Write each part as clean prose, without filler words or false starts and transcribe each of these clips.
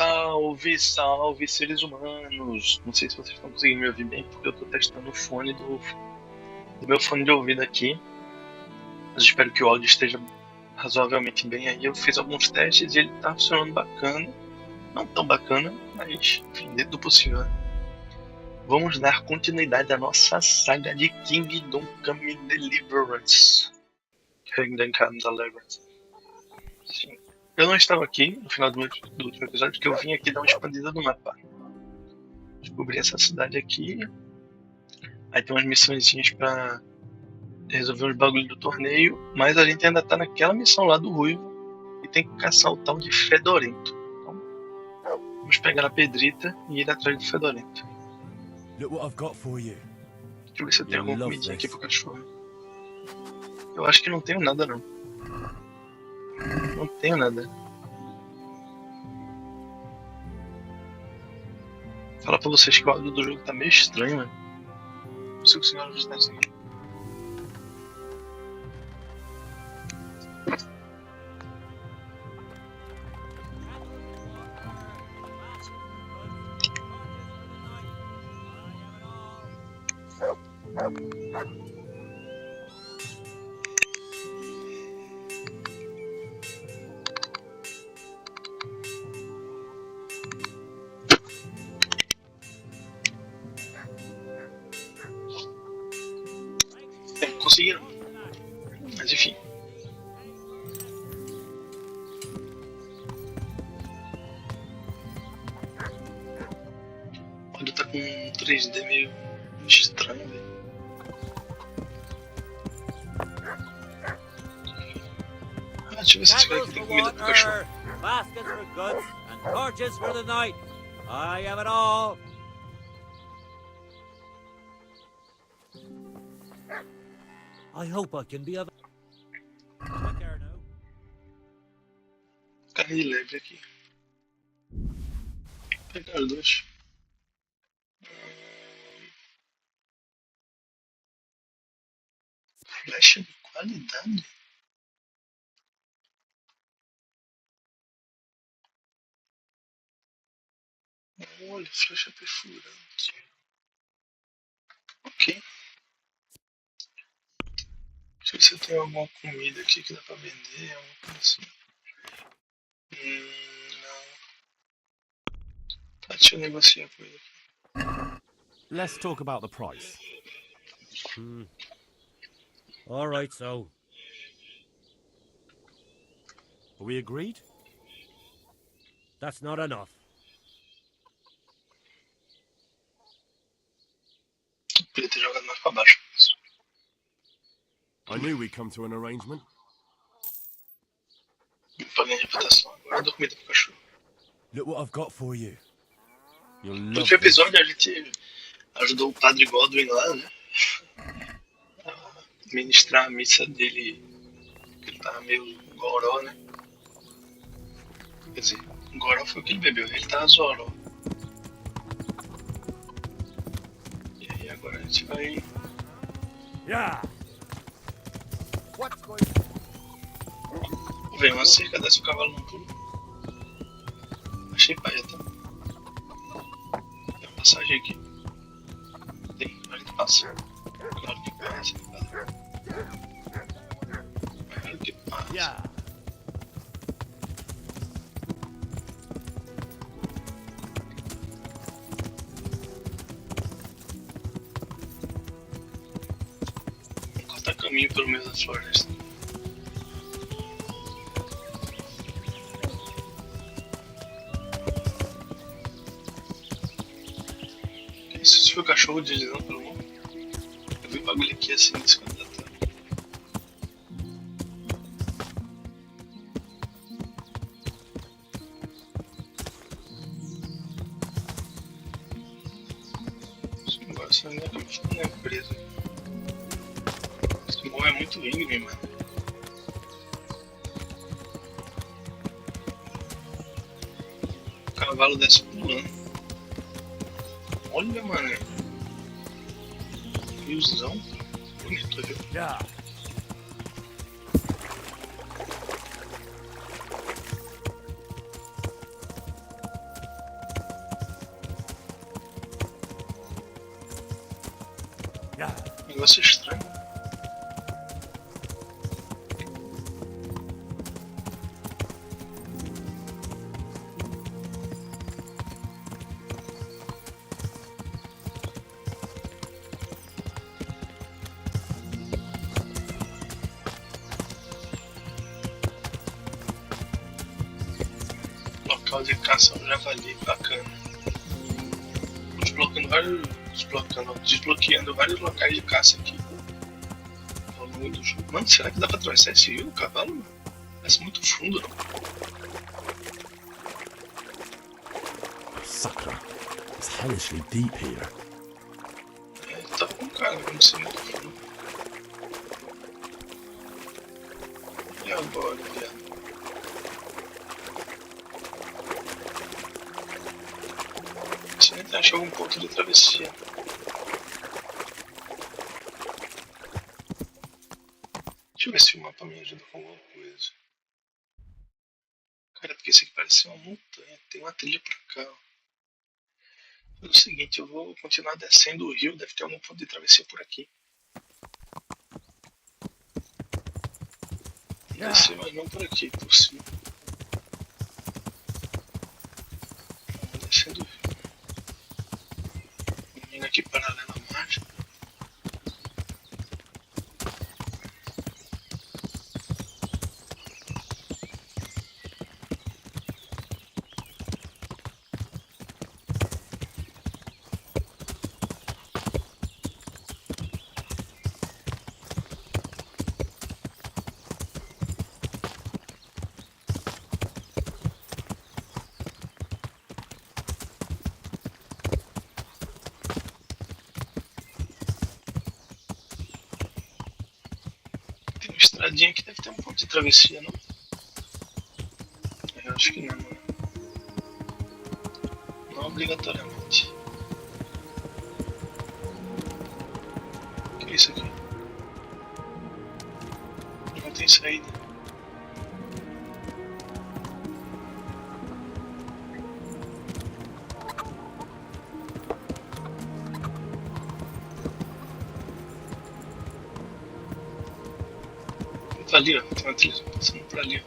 Salve, salve, seres humanos! Não sei se vocês estão conseguindo me ouvir bem, porque eu estou testando o fone do meu fone de ouvido aqui. Mas espero que o áudio esteja razoavelmente bem aí. Eu fiz alguns testes e ele está funcionando bacana. Não tão bacana, mas enfim, dentro do possível. Vamos dar continuidade à nossa saga de Kingdom Come Deliverance. Kingdom Come Deliverance. Sim. Eu não estava aqui no final do último episódio, porque eu vim aqui dar uma expandida no mapa. Descobri essa cidade aqui. Aí tem umas missõezinhas pra resolver os bagulhos do torneio. Mas a gente ainda tá naquela missão lá do Ruivo. E tem que caçar o tal de Fedorento. Então, vamos pegar a pedrita e ir atrás do Fedorento. Look what I've got for you. Deixa eu ver se eu tenho alguma comidinha aqui pro cachorro. Eu acho que não tenho nada não. Não tenho nada. Falar pra vocês que o áudio do jogo tá meio estranho, mano. Não consigo seguir os desenhos aqui. Conseguiram. Mas enfim. O áudio tá com um 3D meio estranho, velho. Deixa eu ver se esse cara aqui tem comida pro cachorro. Baskets for goods and torches for the night. I have it all. I hope I can be of care now. Carne leve aqui. Vou pegar os dois. Flecha de qualidade? Olha, flecha perfurante. Ok. Deixa eu ver se eu tenho alguma comida aqui que dá pra vender, alguma coisa assim. Não. Tá, deixa eu negociar com ele aqui. Let's talk about the price. All right, so. Are we agreed? That's not enough. Podia ter jogado mais pra baixo. I knew we'd come to an arrangement. Pra ganhar reputação. Agora eu dou comida pro cachorro. Look what I've got for you. You'll No love último this. episódio a gente ajudou o padre Godwin lá, né? A ministrar a missa dele. Ele tava meio goró, né? Quer dizer, goró foi o que ele bebeu, ele tava zoró. E aí agora a gente vai. Yeah. Vem uma cerca, desce o cavalo no pulo. Achei paia, tá? Tem uma passagem aqui. Tem, a gente passa. Claro que passa, claro que passa. Yeah. Vamos cortar caminho pelo meio da floresta. Isso foi o cachorro deslizando pelo mundo. Eu vi um bagulho aqui assim nesse canto da tela. Agora essa minha cama ficou presa. Esse morro é muito íngreme, mano. O cavalo desce pulando. Olha, mano. Riozão. Bonito, viu? Yeah. Negócio estranho. Local de caça ao javali, bacana. Desbloqueando vários locais de caça aqui ao longo do jogo. Mano, será que dá pra atravessar esse rio no cavalo, mano? Parece muito fundo, não? Sucker. It's hellishly deep here. É, tá bom, cara, vamos ser muito fundo. E agora, viado? Se a gente achar algum ponto de travessia. Deixa eu ver se o mapa me ajuda com alguma coisa. Cara, porque esse aqui parece uma montanha. Tem uma trilha pra cá, ó. É o seguinte, eu vou continuar descendo o rio. Deve ter algum ponto de travessia por aqui. Descer, mas não por aqui, por cima. Vamos descendo o rio. Vindo aqui paralela à margem. Tem uma estradinha que deve ter um ponto de travessia, não? Eu acho que não, mano. Não obrigatoriamente. O que é isso aqui? Não tem saída. Tá ali, ó. Tem uma trilha passando por ali, ó.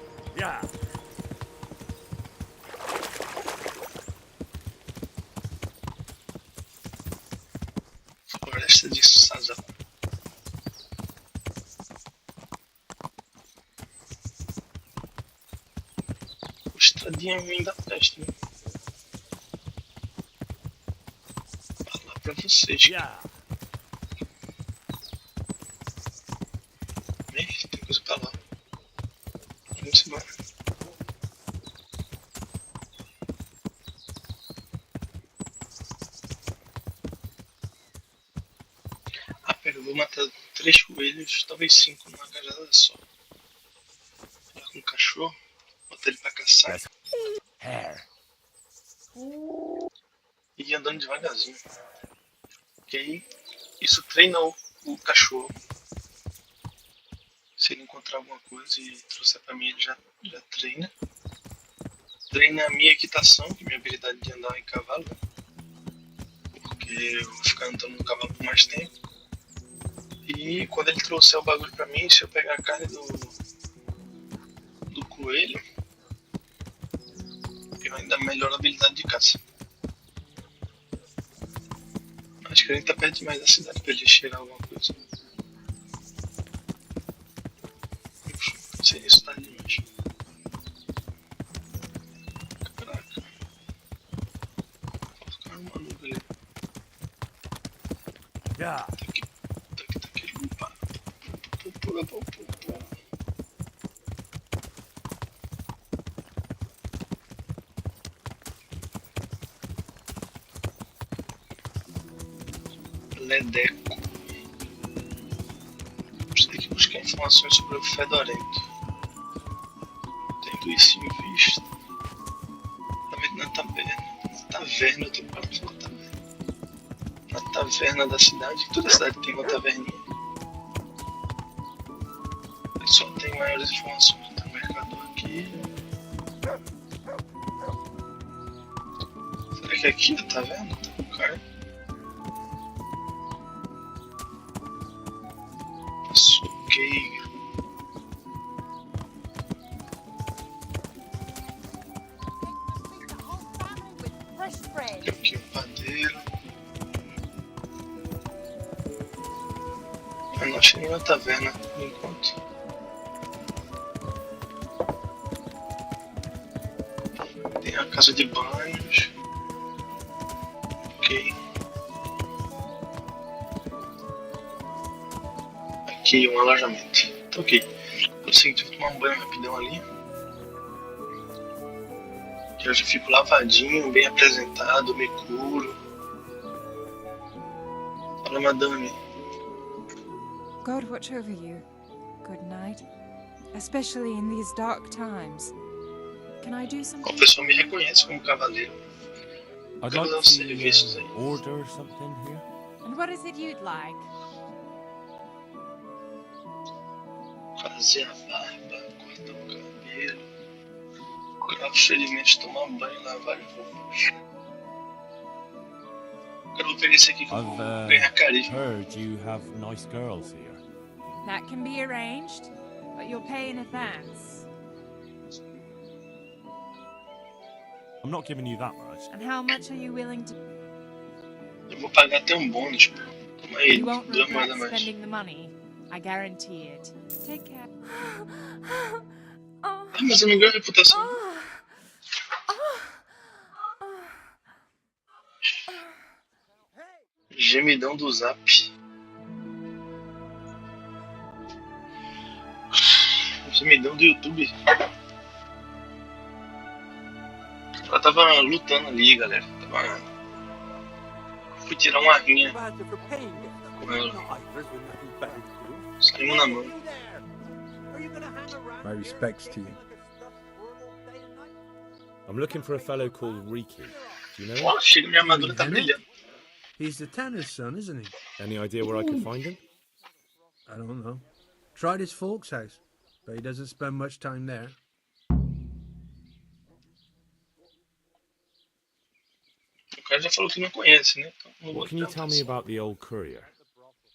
Floresta de Sazá. O estradinha vem da peste, né? Falar pra vocês. Tem coisa pra lá. Vamos embora. Ah, pera, eu vou matar 3 coelhos, talvez 5 numa cajada só. Falar com o cachorro, botar ele pra caçar Hare. e ir andando devagarzinho. Porque aí isso treina o cachorro. Se ele encontrar alguma coisa e trouxer pra mim, ele já treina. Treina a minha equitação, que é a minha habilidade de andar em cavalo. Porque eu vou ficar andando no cavalo por mais tempo. E quando ele trouxer o bagulho pra mim, se eu pegar a carne do coelho, eu ainda melhoro a habilidade de caça. Acho que a gente tá perto demais da cidade pra ele cheirar alguma coisa. Não sei se isso tá ali mesmo. Caraca. Vou ficar um maluco ali. Tá aqui, opa. Ledeco. Você tem que buscar informações sobre o Fedorento. Tendo isso em vista. Também na taverna. Eu tô parando na taverna. Na taverna da cidade. Toda cidade tem uma taverninha. Eu só tenho maiores informações do mercador aqui. Será que aqui é a taverna? Tá com cara? Tem aqui um padeiro. Eu não achei nenhuma taverna por enquanto. Tem a casa de banhos. Ok. Aqui um alojamento. Tá ok. Eu sei que vou tomar um banho rapidão ali. Que eu já fico lavadinho, bem apresentado, me curo. Fala, madame. God watch over you. Good night. Especially in these dark times. Can I do O something? pessoal me reconhece como cavaleiro. I'd Quero like dar os serviços to aí. order something here. And what is it you'd like? Fazer a barba, cortar o cabelo, curar os ferimentos, tomar banho, lavar e roupas. Quero pegar esse aqui que eu vou I've ganhar carisma. heard you have nice girls here. That can be arranged, but you'll pay in advance. I'm not giving you that much. And how much are you willing to... Eu vou pagar até um bônus, pô. Toma aí, You won't 2 regret moedas a mais. spending the money. I guarantee it. Take care. Ah, mas eu não ganho reputação. Gemidão do Zap. Gemidão do YouTube. Ela tava lutando ali, galera. Fui tirar uma rinha com ela. Saímos na mão. My respects to you. I'm looking for a fellow called Riki. Do you know him? Ó, chega, minha armadura tá brilhando. He's the tanner's son, isn't he? Any idea where I could find him? I don't know. Tried his folks' house, but he doesn't spend much time there. O cara já falou que não conhece, né? Então, não vou What can you tentar tell me about the old courier?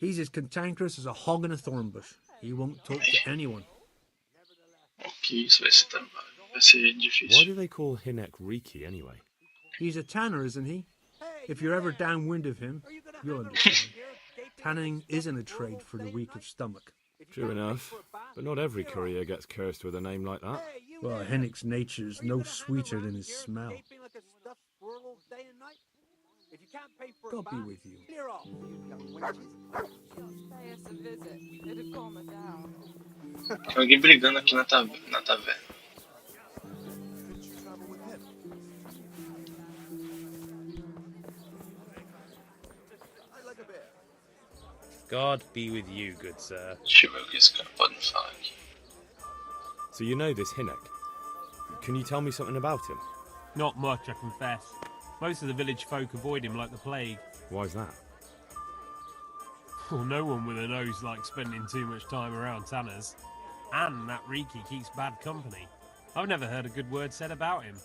He's as cantankerous as a hog in a thorn bush. He won't talk to anyone. Ok, isso vai ser Why difícil. do they call Hinek Riki anyway? He's a tanner, isn't he? If you're ever downwind of him, you'll understand. Tanning isn't a trade for the weak of stomach. True enough, but not every courier gets cursed with a name like that. Well, Hennick's nature's no sweeter than his smell. God be with you. Pay us a visit. It'd calm her down. Tem alguém brigando aqui na taverna. God be with you, good sir. Deixa eu ver o que esse cara pode me falar aqui. So you know this Hinek. Can you tell me something about him? Not much, I confess. Most of the village folk avoid him like the plague. Why's that? Well, no one with a nose likes spending too much time around tanners. And that Riki keeps bad company. I've never heard a good word said about him.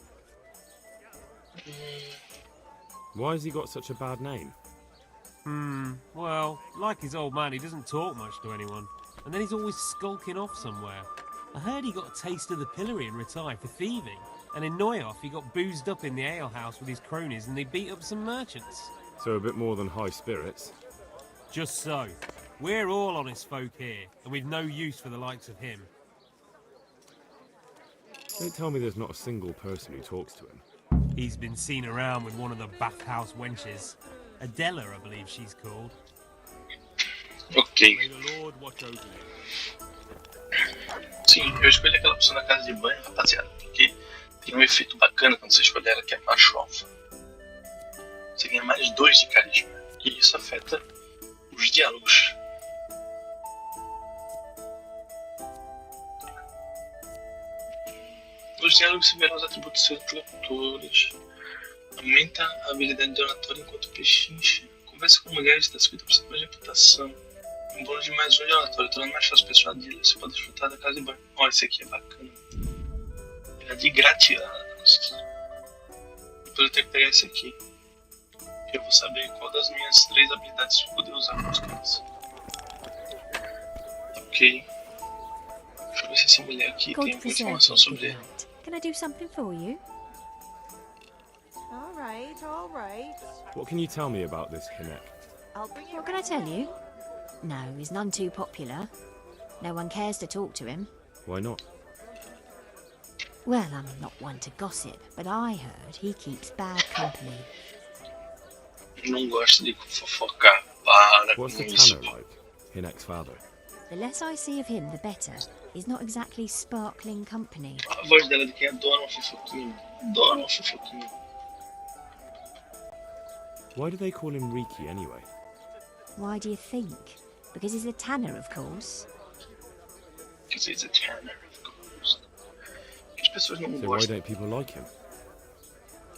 Why has he got such a bad name? Well, like his old man, he doesn't talk much to anyone. And then he's always skulking off somewhere. I heard he got a taste of the pillory and retired for thieving. And in Neuhoff, he got boozed up in the alehouse with his cronies and they beat up some merchants. So a bit more than high spirits. Just so. We're all honest folk here, and we've no use for the likes of him. Don't tell me there's not a single person who talks to him. He's been seen around with one of the bathhouse wenches. Adela, I believe she's called. Ok. May the Lord watch over you. Sim, eu escolhi aquela opção da casa de banho, rapaziada, porque tem um efeito bacana quando você escolher ela, que é macho alfa. Você ganha mais 2 de carisma. E isso afeta os diálogos. Os diálogos se verão os atributos dos seus interlocutores. Aumenta a habilidade de oratória enquanto pechincha. Conversa com mulheres dá 50% mais de reputação. Um bônus de mais 1 de oratória, tornando mais fácil persuadir. Você pode desfrutar da casa de banho. Ó, esse aqui é bacana. Ele é de grateanos. Depois eu tenho que pegar esse aqui. Eu vou saber qual das minhas 3 habilidades eu vou poder usar com os caras. Ok. Deixa eu ver se essa mulher aqui tem God alguma preserve informação you, sobre good ele. night. Can I do something for you? All right. right. What can you tell me about this Hinek? What can I tell you? No, he's none too popular. No one cares to talk to him. Why not? Well, I'm not one to gossip, but I heard he keeps bad company. Não gosto de fofocar. Para What's com the isso. tanner like? Hinek's father. The less I see of him, the better. He's not exactly sparkling company. A voz dela de quem adora uma fofoquinha. Adora uma fofoquinha. Why do they call him Riki anyway? Why do you think? Because he's a tanner, of course. Because he's a tanner, of course. As pessoas não So why gostam. don't people like him?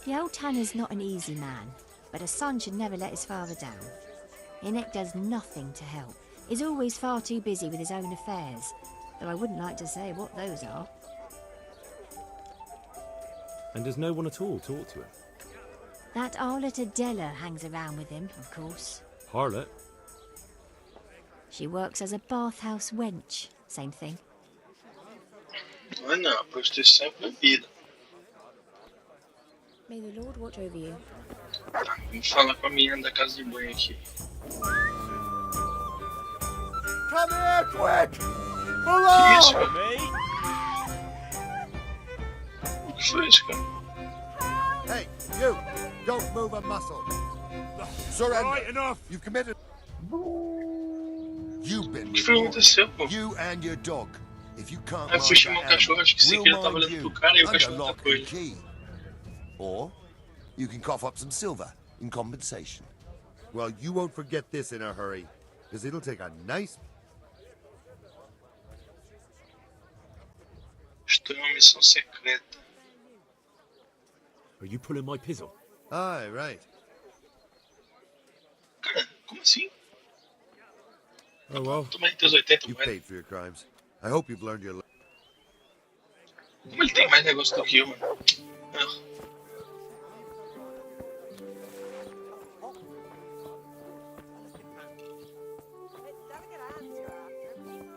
The old tanner's not an easy man, but a son should never let his father down. Hinek does nothing to help. He's always far too busy with his own affairs, though I wouldn't like to say what those are. And does no one at all talk to him? That harlot Adela hangs around with him, of course. Harlot? She works as a bathhouse wench. Same thing. Não é não, a prostituição é proibida. May the Lord watch over you. Tá, vamos falar com a menina da casa de banho aqui. Come here, quick! Que isso, cara? O que foi isso, cara? Hey, you! Don't move a muscle. Surrender. Right, enough. You've committed. You've been O que foi que aconteceu, pô? You and your dog. If you can't Aí eu fui mind chamar o that cachorro, acho que sem animal, querer eu we'll tava mind olhando you pro cara e o under cachorro lock tacou and ele. key. Or you can cough up some silver in compensation. Well, you won't forget this in a hurry, because it'll take a nice... Estou em uma missão secreta. Are you pulling my pizzle? Aye, right. Cara, como assim? Oh well. Toma aí teus 80 You moedas. paid for your crimes. I hope you've learned your lesson. Como ele tem mais negócio do que eu, mano? Ah.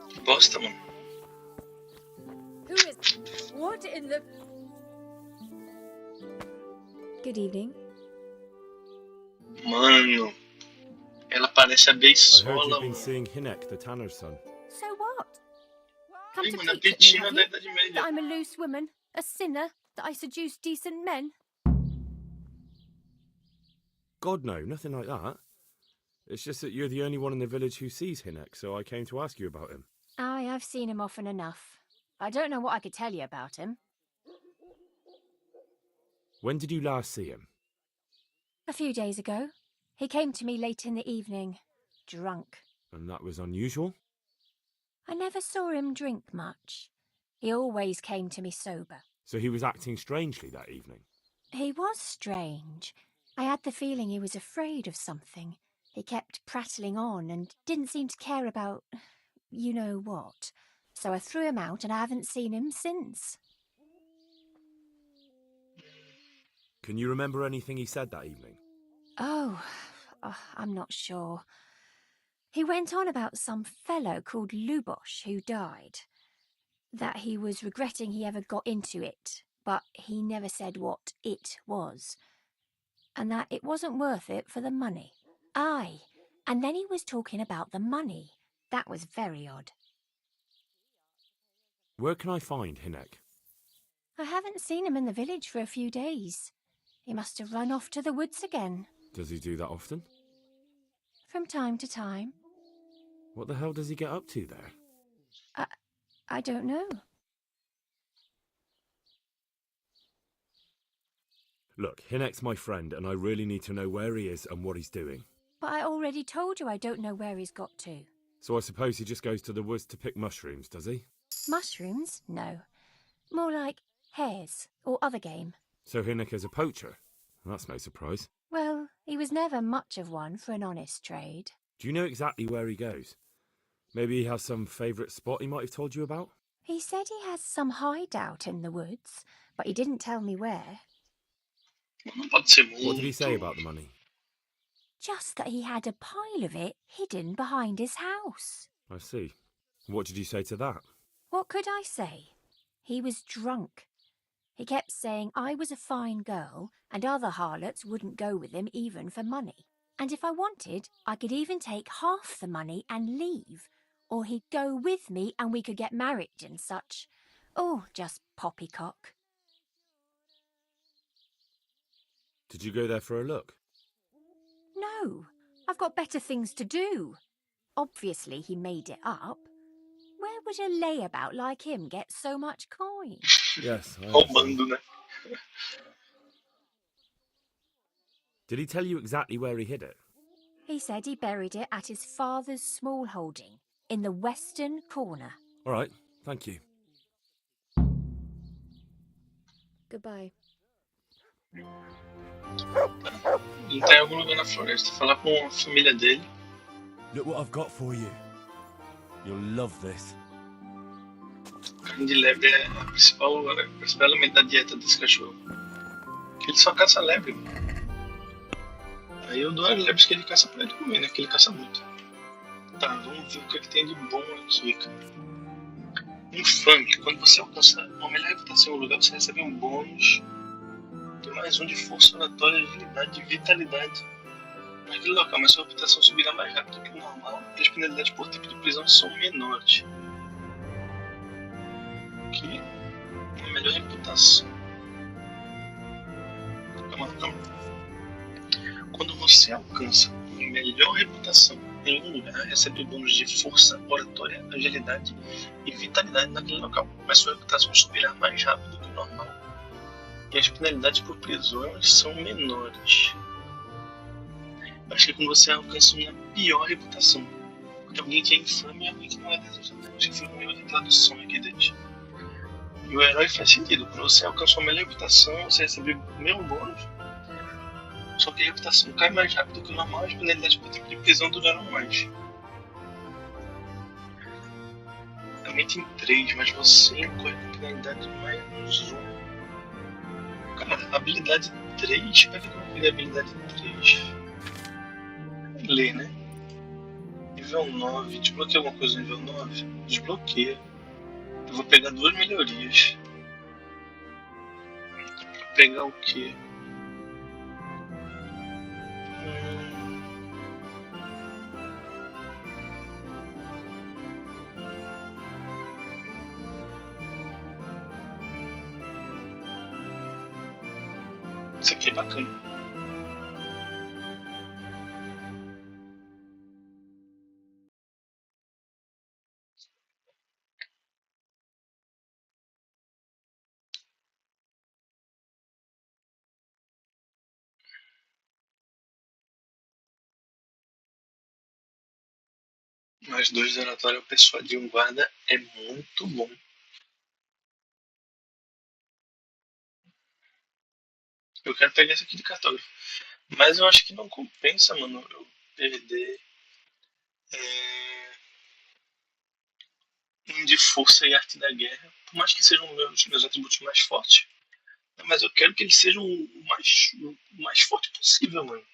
Que bosta, mano. Who is... What in the... Good evening. Mano. Ela parece a I heard you've beisola, been mano. seeing Hinek, the tanner's son. So what? Come Ei, to mano, a preach at me, Betina have da you? Idade That Média. I'm a loose woman, a sinner, that I seduce decent men? God no, nothing like that. It's just that you're the only one in the village who sees Hinek, so I came to ask you about him. Aye, I've seen him often enough. I don't know what I could tell you about him. When did you last see him? A few days ago. He came to me late in the evening, drunk. And that was unusual? I never saw him drink much. He always came to me sober. So he was acting strangely that evening? He was strange. I had the feeling he was afraid of something. He kept prattling on and didn't seem to care about you know what. So I threw him out and I haven't seen him since. Can you remember anything he said that evening? Oh, I'm not sure. He went on about some fellow called Lubosh who died. That he was regretting he ever got into it, but he never said what it was. And that it wasn't worth it for the money. Aye, and then he was talking about the money. That was very odd. Where can I find Hinek? I haven't seen him in the village for a few days. He must have run off to the woods again. Does he do that often? From time to time. What the hell does he get up to there? I don't know. Look, Hinek's my friend, and I really need to know where he is and what he's doing. But I already told you I don't know where he's got to. So I suppose he just goes to the woods to pick mushrooms, does he? Mushrooms? No. More like hares or other game. So Hinek is a poacher? That's no surprise. Well, he was never much of one for an honest trade. Do you know exactly where he goes? Maybe he has some favourite spot he might have told you about? He said he has some hideout in the woods, but he didn't tell me where. Não pode ser muito. What did he say about the money? Just that he had a pile of it hidden behind his house. I see. What did you say to that? What could I say? He was drunk. He kept saying I was a fine girl and other harlots wouldn't go with him even for money. And if I wanted, I could even take half the money and leave. Or he'd go with me and we could get married and such. Oh, just poppycock. Did you go there for a look? No, I've got better things to do. Obviously he made it up. Where would a layabout like him get so much coin? Yes, I understand. Roubando, né? Did he tell you exactly where he hid it? He said he buried it at his father's small holding, in the western corner. All right, thank you. Goodbye. Ele tá em algum lugar na floresta. Falar com a família dele. Look what I've got for you. You'll love this. Carne de lebre é a principal elemento da dieta desse cachorro. Ele só caça lebre. Aí eu dou as lebres que ele caça pra ele comer, né? Que ele caça muito. Tá, vamos ver o que é que tem de bom aqui, cara. Um funk, quando você alcança uma melhor reputação em um lugar, você recebe um bônus de mais um de força oratória, agilidade e vitalidade. Naquele local, mas sua reputação subirá mais rápido que o normal e as penalidades por tipo de prisão são menores. Aqui, uma melhor reputação. Calma. Quando você alcança uma melhor reputação em um lugar, recebe bônus de força, oratória, agilidade e vitalidade naquele local, mas sua reputação subirá mais rápido que o normal e as penalidades por prisões são menores. Acho que quando você alcança uma pior reputação, porque alguém que é infame e alguém que não é desejado. Acho que foi um erro de tradução aqui deles. E o herói faz sentido. Quando você alcança uma melhor reputação, você recebe o mesmo bônus, só que a reputação cai mais rápido que o normal e as penalidades por tempo de prisão duraram mais. Também tem 3, mas você incorre com penalidade de mais 1. Cara, habilidade 3? Pera que eu vou pegar a habilidade 3. Ler, né? Nível 9. Desbloqueia alguma coisa no nível 9? Desbloqueia. Eu vou pegar 2 melhorias. Pra pegar o quê? Isso aqui é bacana. Mais 2 de oratório ao persuadir um guarda é muito bom. Eu quero pegar esse aqui de cartógrafo. Mas eu acho que não compensa, mano, eu perder um de força e arte da guerra. Por mais que sejam meus atributos mais fortes. Mas eu quero que eles sejam o mais forte possível, mano.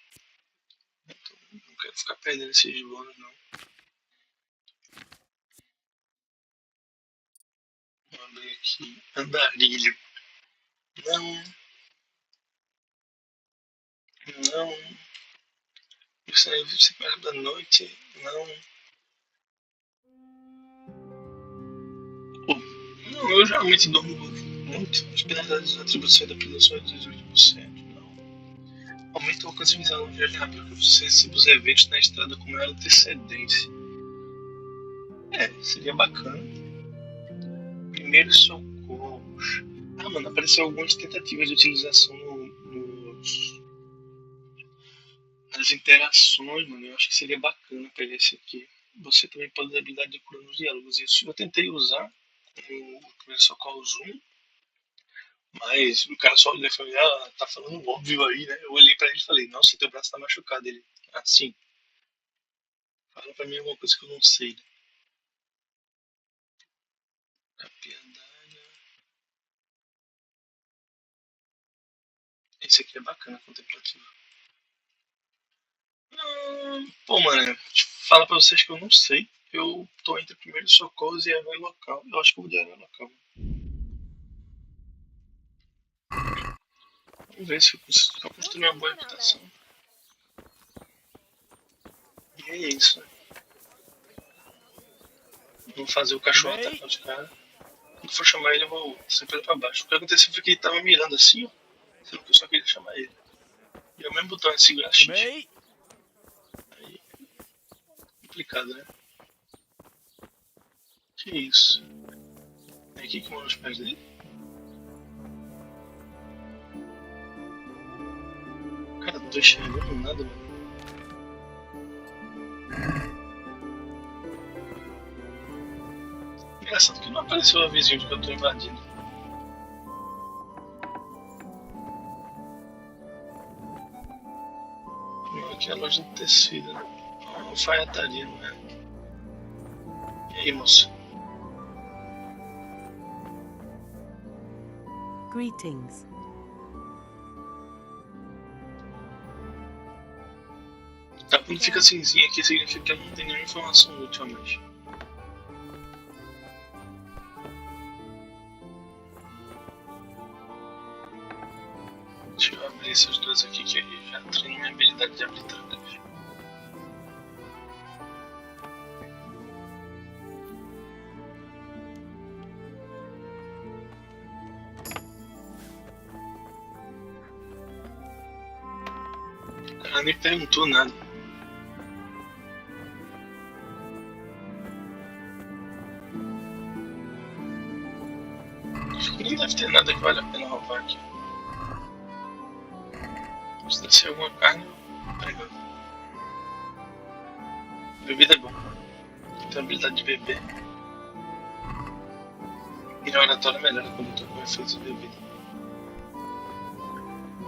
Então não quero ficar perdendo esses bônus, não. Vou abrir aqui. Andarilho. Não. Você perto da noite. Não. Não, eu geralmente dormo muito. As penalidades dos atributos da prisão são de 18%. Não. Aumenta o alcance visual de viagem rápido que você recebe os eventos na estrada com maior antecedência. Seria bacana. Primeiros socorros. Ah, mano, apareceu algumas tentativas de utilização nas interações, mano. Eu acho que seria bacana pegar esse aqui. Você também pode dar habilidade de cura nos diálogos. Isso eu tentei usar com o primeiro socorros 1, mas o cara só olhou e falou: tá falando óbvio aí, né? Eu olhei pra ele e falei: nossa, teu braço tá machucado. Ele: sim. Fala pra mim alguma coisa que eu não sei, né? A piedade. Esse aqui é bacana, contemplativo. Pô, mano, fala pra vocês que eu não sei. Eu tô entre primeiros socorros e herói local. Eu acho que eu vou de herói local. Vamos ver se eu consigo construir uma boa reputação. E é isso. Vou fazer o cachorro atacar os caras. Quando for chamar ele, eu vou sempre pra baixo. O que aconteceu foi que ele tava mirando assim, ó. Sendo que eu só queria chamar ele. E é o mesmo botão de segurar X. Aí. Complicado, né? Que isso? É aqui que mora os pés dele? Cara, não tô enxergando nada, mano. Engraçado que não apareceu o avisinho de que eu tô invadindo. Aqui é a loja de tecido, né? Alfaiataria, não é? E aí, moço? Greetings. Tá, quando fica cinzinha aqui significa que não tem nenhuma informação útil a mais. Deixa eu abrir esses dois aqui que eu já treino minha habilidade de abrir trancas. Ela nem perguntou nada. Acho que nem deve ter nada que vale a pena roubar aqui. Se deve ser alguma carne, pegando. Bebida é bom. Tenho habilidade de beber. E na oratória melhora quando eu tô com efeitos de bebida.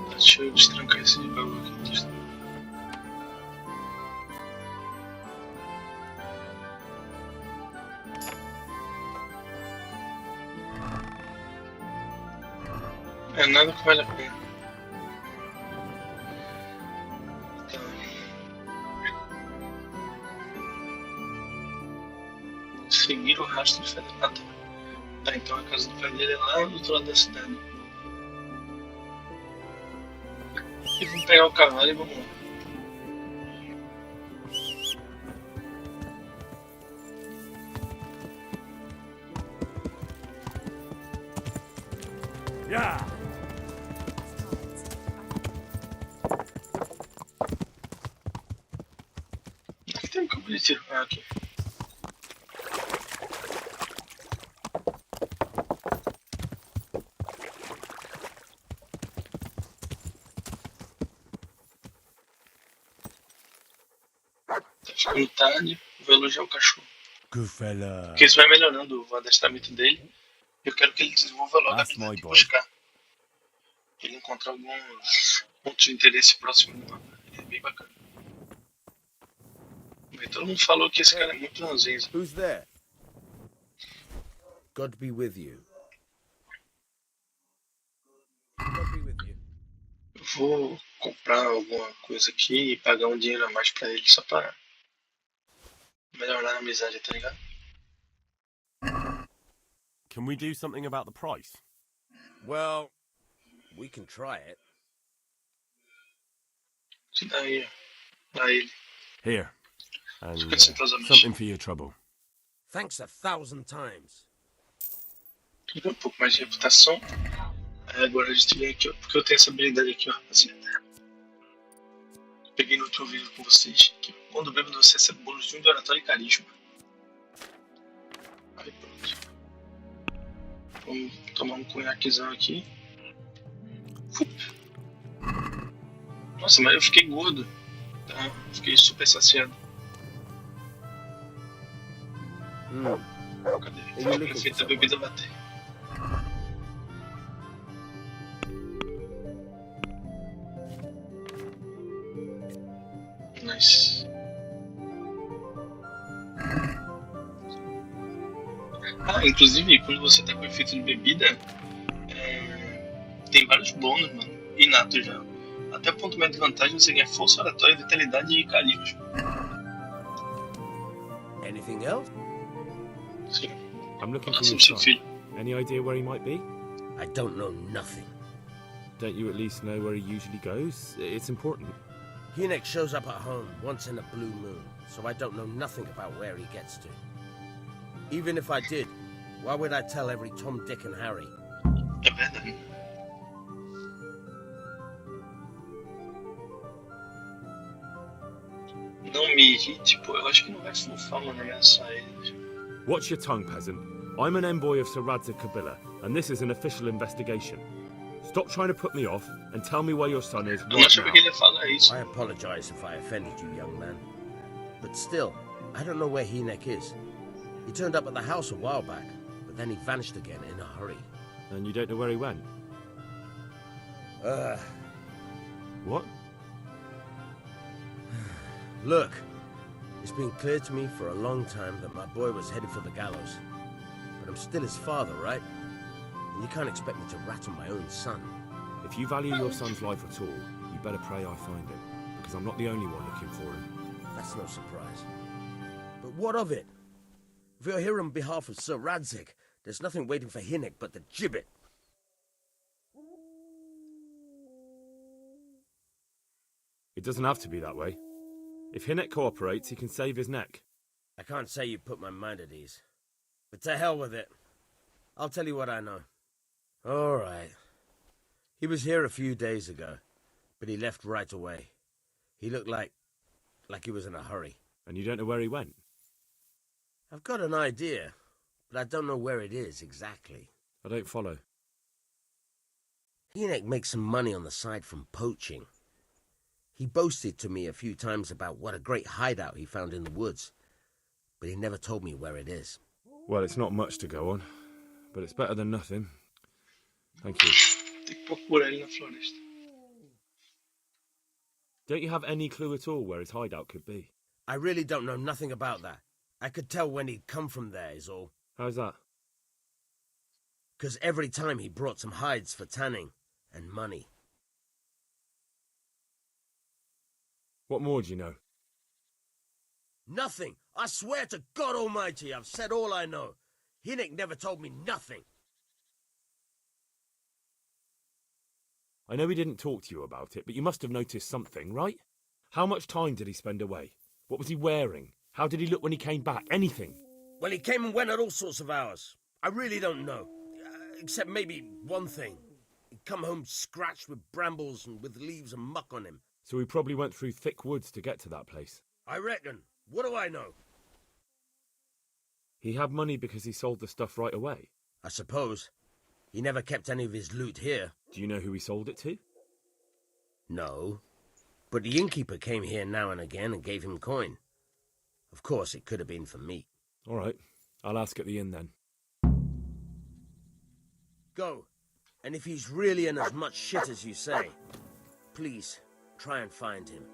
Deixa eu destrancar esse bagulho aqui. É nada que vale a pena. Tá. Seguir o rastro de Fedorento. Tá, então a casa do pai dele é lá do outro lado da cidade. E vamos pegar o cavalo e vamos lá. Aqui tem um campo de tiro. Ah, aqui. Tá ficando tarde, vou elogiar o cachorro. Good fella. Porque isso vai melhorando o adestramento dele. Eu quero que ele desenvolva logo a habilidade de buscar. Ele encontrar alguns pontos de interesse próximo do mapa. É bem bacana. Mas todo mundo falou que esse cara é muito ranzinza. Who's there? God be with you. God be with you. Eu vou comprar alguma coisa aqui e pagar um dinheiro a mais pra ele só pra melhorar a amizade, tá ligado? Can we do something about the price? Well, we can try it. Se dá aí, dá ele. Here. And 50 centavos a mais. something for your trouble. Thanks 1,000 times. Um pouco mais de reputação. Aí agora a gente vem aqui, ó, porque eu tenho essa habilidade aqui, ó, rapaziada. Peguei no outro vídeo com vocês. Que quando bêbado você recebe bônus de 1 de oratório e carisma. Aí pronto. Vamos tomar um conhaquezão aqui. Nossa, mas eu fiquei gordo. Tá? Fiquei super saciado. Cadê? Foi o efeito da bebida bater. Nice. Ah, inclusive, quando você tá com efeito de bebida, tem vários bônus, mano. Inato já. Até o ponto médio de vantagem você ganha força oratória, vitalidade e carisma. Anything else? Sim. I'm looking for Nossa, your seu son. filho. Any idea where he might be? I don't know nothing. Don't you at least know where he usually goes? It's important. Hynek shows up at home once in a blue moon, so I don't know nothing about where he gets to. Even if I did, why would I tell every Tom, Dick and Harry? É verdade. Não me irrite, pô. Eu acho que não vai fufar, mano, ameaçar eles. Watch your tongue, peasant. I'm an envoy of Sir Radzig Kabila, and this is an official investigation. Stop trying to put me off and tell me where your son is Eu não right achava now. que ele ia falar isso. I apologize if I offended you, young man. But still, I don't know where Hynek is. He turned up at the house a while back, but then he vanished again in a hurry. And you don't know where he went? What? Look, it's been clear to me for a long time that my boy was headed for the gallows. But I'm still his father, right? And you can't expect me to rat on my own son. If you value your son's life at all, you better pray I find him, because I'm not the only one looking for him. That's no surprise. But what of it? If you're here on behalf of Sir Radzig, there's nothing waiting for Hynek but the gibbet. It doesn't have to be that way. If Hynek cooperates, he can save his neck. I can't say you put my mind at ease. But to hell with it. I'll tell you what I know. All right. He was here a few days ago, but he left right away. He looked like he was in a hurry. And you don't know where he went? I've got an idea, but I don't know where it is exactly. I don't follow. Hynek makes some money on the side from poaching. He boasted to me a few times about what a great hideout he found in the woods, but he never told me where it is. Well, it's not much to go on, but it's better than nothing. Thank you. Tem que procurar ele na floresta. Don't you have any clue at all where his hideout could be? I really don't know nothing about that. I could tell when he'd come from there, is all. How's that? 'Cause every time he brought some hides for tanning and money. What more do you know? Nothing. I swear to God Almighty, I've said all I know. Hynek never told me nothing. I know he didn't talk to you about it, but you must have noticed something, right? How much time did he spend away? What was he wearing? How did he look when he came back? Anything? Well, he came and went at all sorts of hours. I really don't know. Except maybe one thing. He'd come home scratched with brambles and with leaves and muck on him. So he probably went through thick woods to get to that place. I reckon. What do I know? He had money because he sold the stuff right away. I suppose. He never kept any of his loot here. Do you know who he sold it to? No. But the innkeeper came here now and again and gave him coin. Of course, it could have been for meat. All right. I'll ask at the inn then. Go. And if he's really in as much shit as you say, please, try and find him.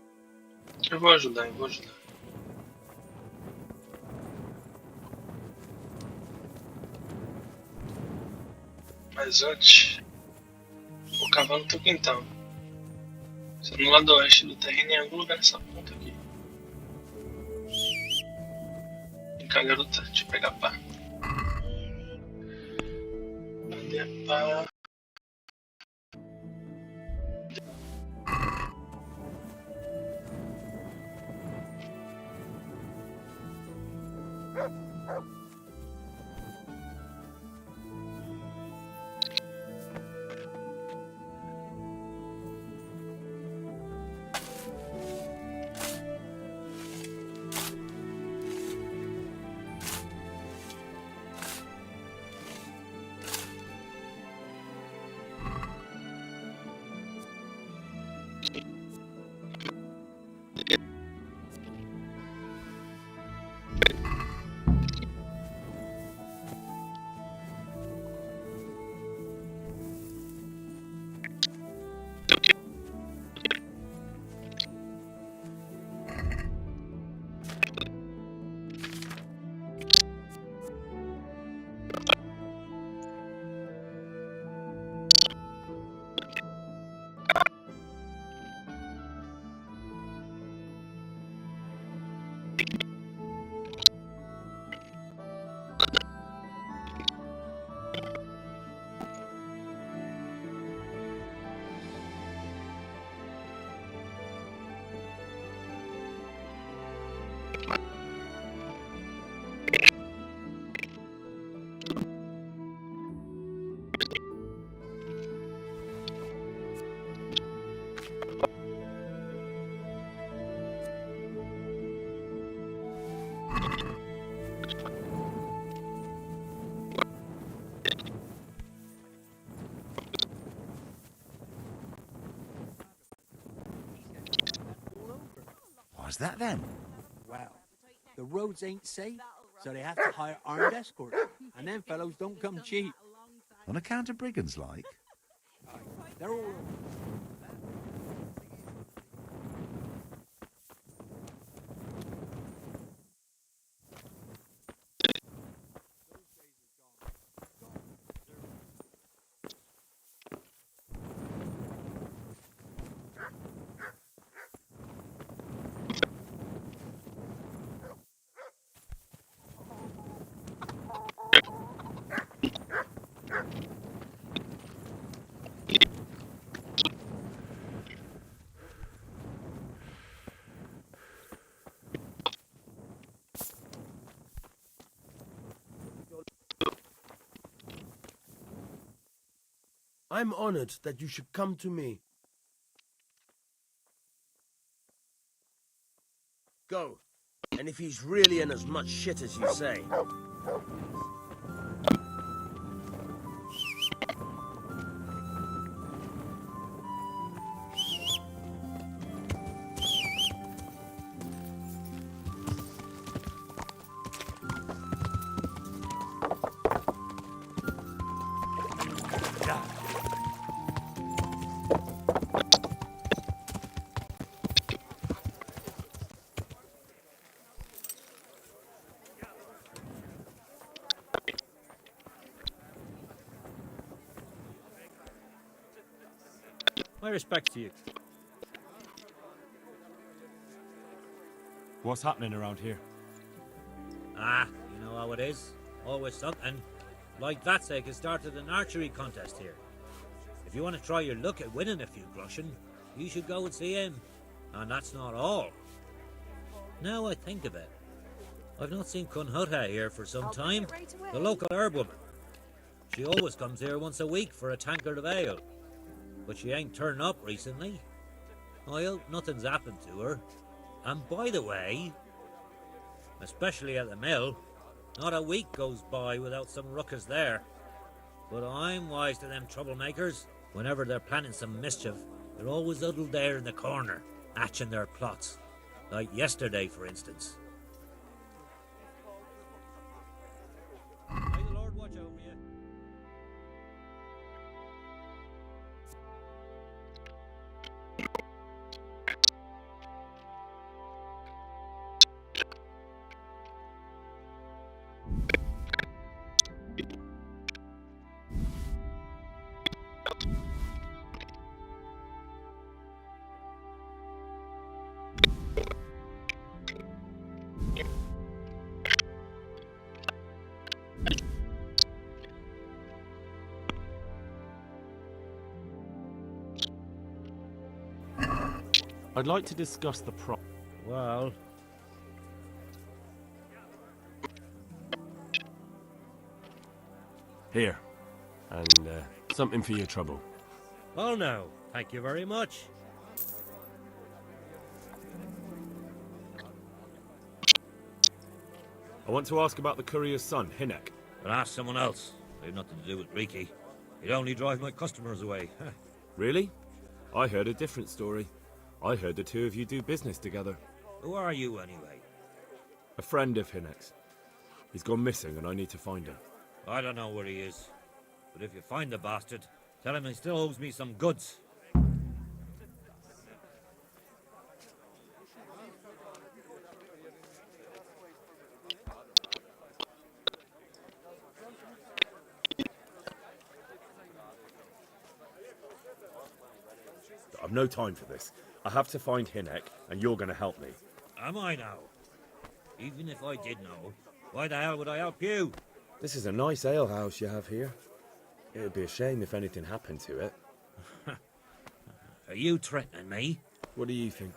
Eu vou ajudar, eu vou ajudar. Mas antes, vou cavar no teu quintal. Se é no lado oeste do terreno, em algum lugar nessa ponta aqui. Vem cá, garota, deixa eu pegar a pá. Cadê a pá? How's that then? Well, the roads ain't safe, so they have to hire armed escorts, and them fellows don't come cheap. On account of brigands, like? They're all over. I'm honored that you should come to me. Go. And if he's really in as much shit as you say... My respects to you. What's happening around here? Ah, you know how it is. Always something. Like that sake, has started an archery contest here. If you want to try your luck at winning a few groschen, you should go and see him. And that's not all. Now I think of it, I've not seen Cunhutta here for some time. The local herb She always comes here once a week for a tankard of ale. But she ain't turned up recently. I hope nothing's happened to her. And by the way, especially at the mill, not a week goes by without some ruckus there. But I'm wise to them troublemakers. Whenever they're planning some mischief, they're always huddled there in the corner, hatching their plots. Like yesterday, for instance. May the Lord watch over you. I'd like to discuss the Well... Here. And, something for your trouble. Oh no, thank you very much. I want to ask about the courier's son, Hinek. But ask someone else. They've nothing to do with Riki. He'd only drive my customers away. Really? I heard a different story. I heard the two of you do business together. Who are you, anyway? A friend of Hinek's. He's gone missing and I need to find him. I don't know where he is. But if you find the bastard, tell him he still owes me some goods. I've no time for this. I have to find Hinek, and you're going to help me. Am I now? Even if I did know, why the hell would I help you? This is a nice alehouse you have here. It would be a shame if anything happened to it. Are you threatening me? What do you think?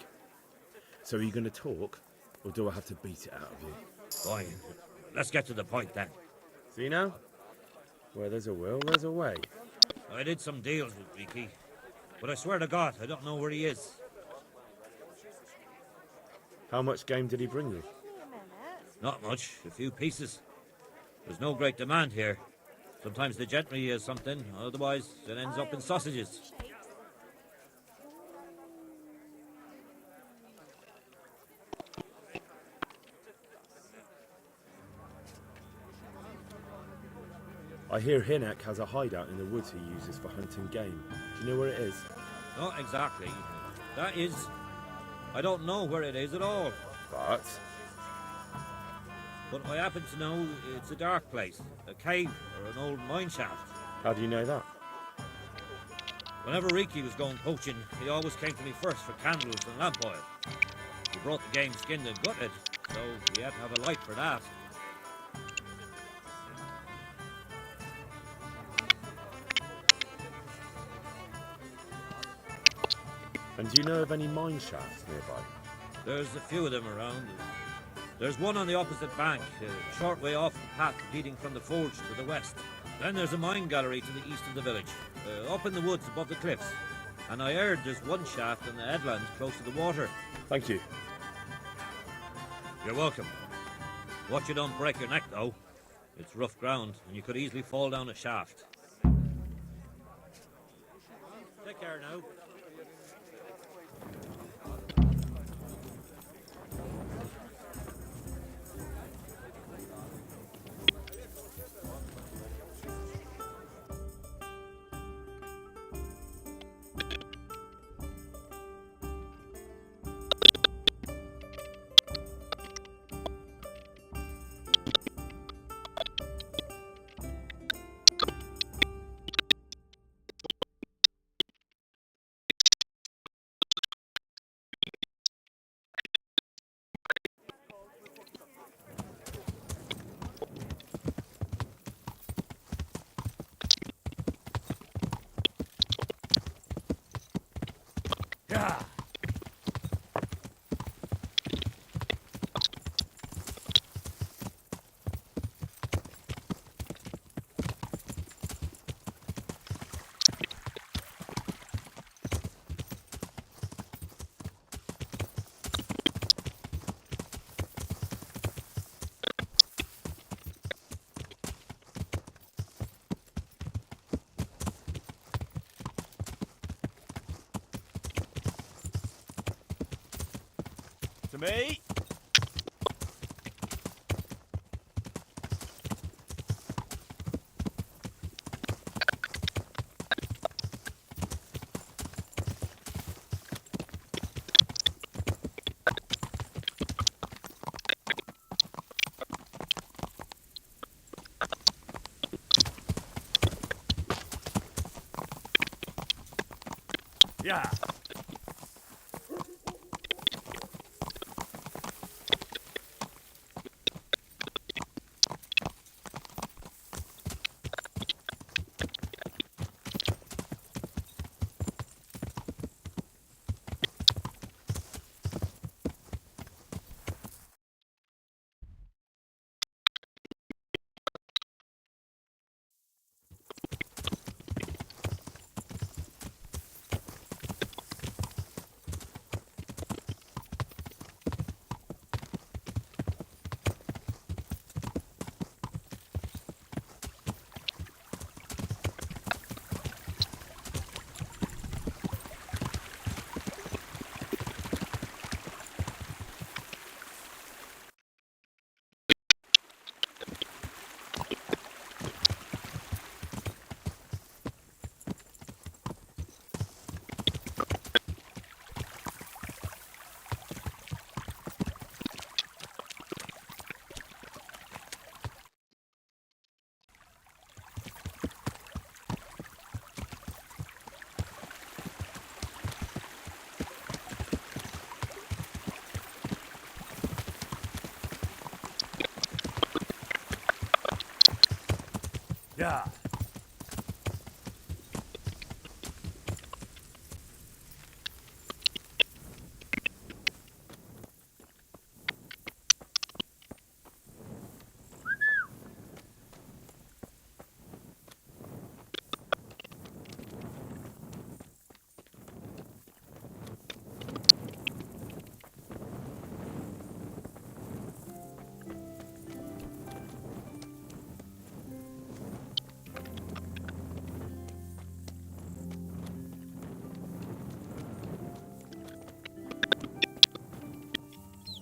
So are you going to talk, or do I have to beat it out of you? Fine. Let's get to the point then. See now? Where there's a will, there's a way. I did some deals with Riki, but I swear to God, I don't know where he is. How much game did he bring you? Not much, a few pieces. There's no great demand here. Sometimes the gentry has something, otherwise it ends up in sausages. I hear Hinek has a hideout in the woods he uses for hunting game. Do you know where it is? Not exactly. That is... I don't know where it is at all. But I happen to know it's a dark place, a cave or an old mine shaft. How do you know that? Whenever Riki was going poaching, he always came to me first for candles and lamp oil. He brought the game skinned and gutted, so we had to have a light for that. And do you know of any mine shafts nearby? There's a few of them around. There's one on the opposite bank, a short way off the path leading from the forge to the west. Then there's a mine gallery to the east of the village, up in the woods above the cliffs. And I heard there's one shaft in the headlands close to the water. Thank you. You're welcome. Watch you don't break your neck, though. It's rough ground, and you could easily fall down a shaft. Take care now. To me. Yeah. Yeah.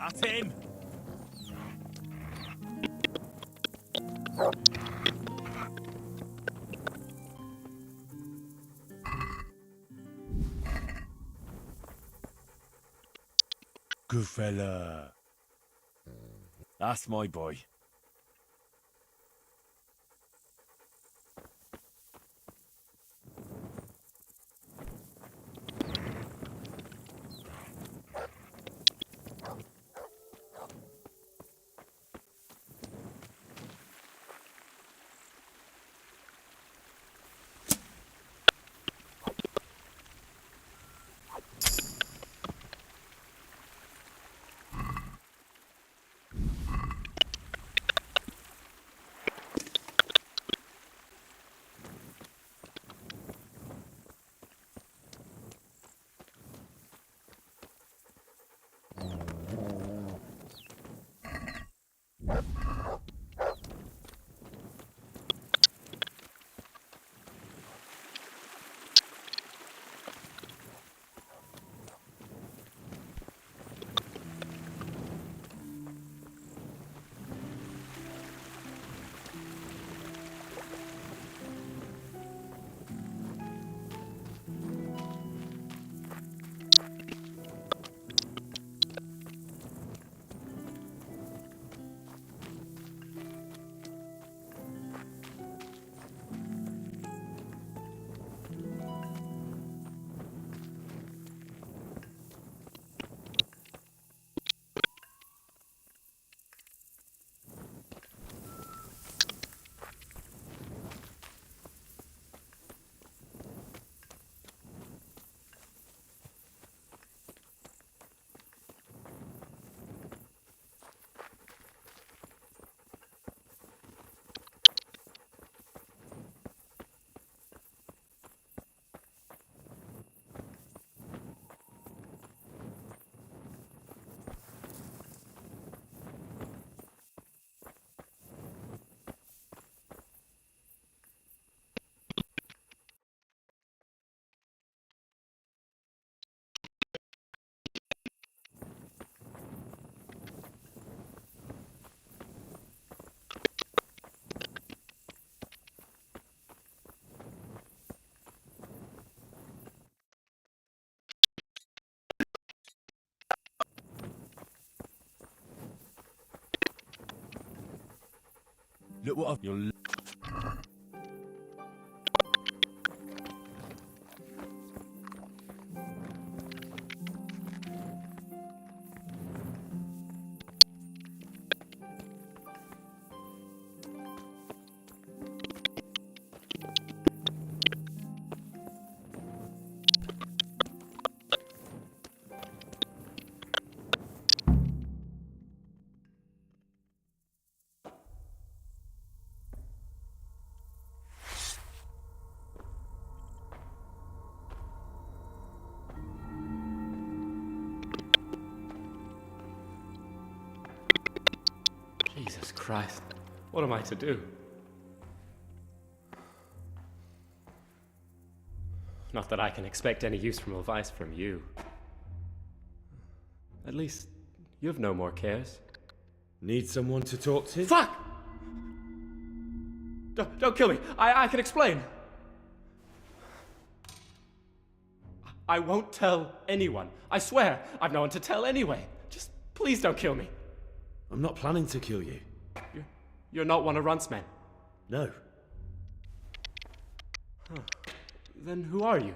That's him. good fella. That's my boy. Look what I've... You're... Jesus Christ, what am I to do? Not that I can expect any useful advice from you. At least, you have no more cares. Need someone to talk to? Fuck! Don't kill me. I can explain. I won't tell anyone. I swear, I've no one to tell anyway. Just please don't kill me. I'm not planning to kill you. You're not one of Runt's men? No. Huh. Then who are you?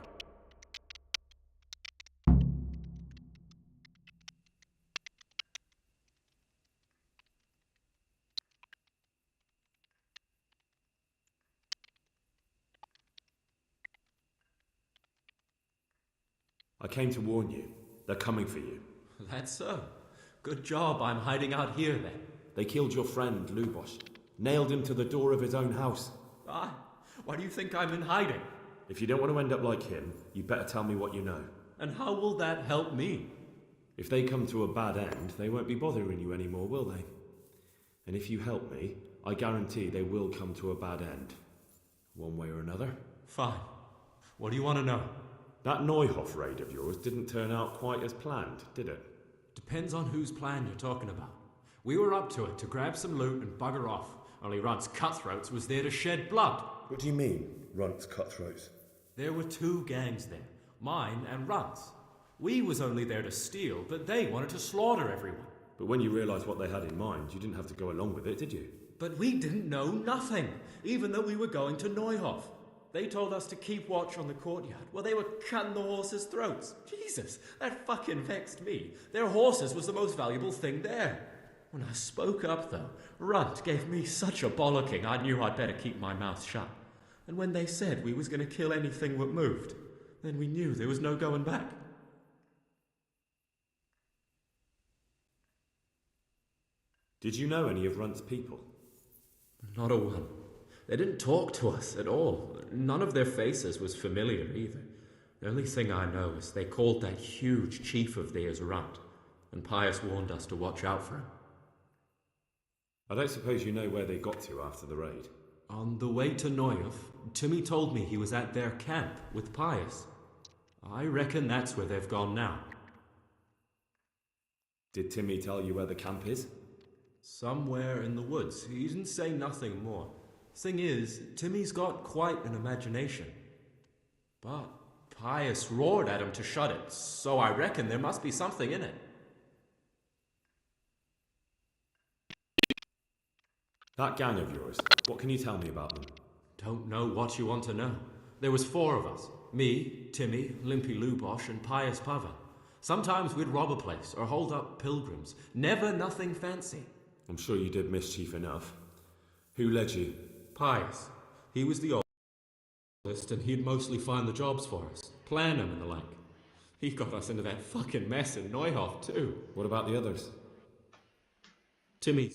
I came to warn you. They're coming for you. That's so. Good job I'm hiding out here then. They killed your friend, Lubosh. Nailed him to the door of his own house. Why do you think I'm in hiding? If you don't want to end up like him, you better tell me what you know. And how will that help me? If they come to a bad end, they won't be bothering you anymore, will they? And if you help me, I guarantee they will come to a bad end. One way or another. Fine. What do you want to know? That Neuhoff raid of yours didn't turn out quite as planned, did it? Depends on whose plan you're talking about. We were up to it to grab some loot and bugger off. Only Runt's cutthroats was there to shed blood. What do you mean, Runt's cutthroats? There were two gangs there. Mine and Runt's. We was only there to steal, but they wanted to slaughter everyone. But when you realised what they had in mind, you didn't have to go along with it, did you? But we didn't know nothing, even though we were going to Neuhof. They told us to keep watch on the courtyard while they were cutting the horses' throats. Jesus, that fucking vexed me. Their horses was the most valuable thing there. When I spoke up, though, Runt gave me such a bollocking I knew I'd better keep my mouth shut. And when they said we was going to kill anything that moved, then we knew there was no going back. Did you know any of Runt's people? Not a one. They didn't talk to us at all. None of their faces was familiar either. The only thing I know is they called that huge chief of theirs Runt, and Pius warned us to watch out for him. I don't suppose you know where they got to after the raid? On the way to Neuhof, Timmy told me he was at their camp with Pius. I reckon that's where they've gone now. Did Timmy tell you where the camp is? Somewhere in the woods. He didn't say nothing more. Thing is, Timmy's got quite an imagination. But Pius roared at him to shut it, so I reckon there must be something in it. That gang of yours, what can you tell me about them? Don't know what you want to know. There was 4 of us. Me, Timmy, Limpy Lubosh, and Pius Pava. Sometimes we'd rob a place or hold up pilgrims. Never nothing fancy. I'm sure you did mischief enough. Who led you? Pius. He was the oldest, and he'd mostly find the jobs for us, plan them and the like. He got us into that fucking mess in Neuhof too. What about the others? Timmy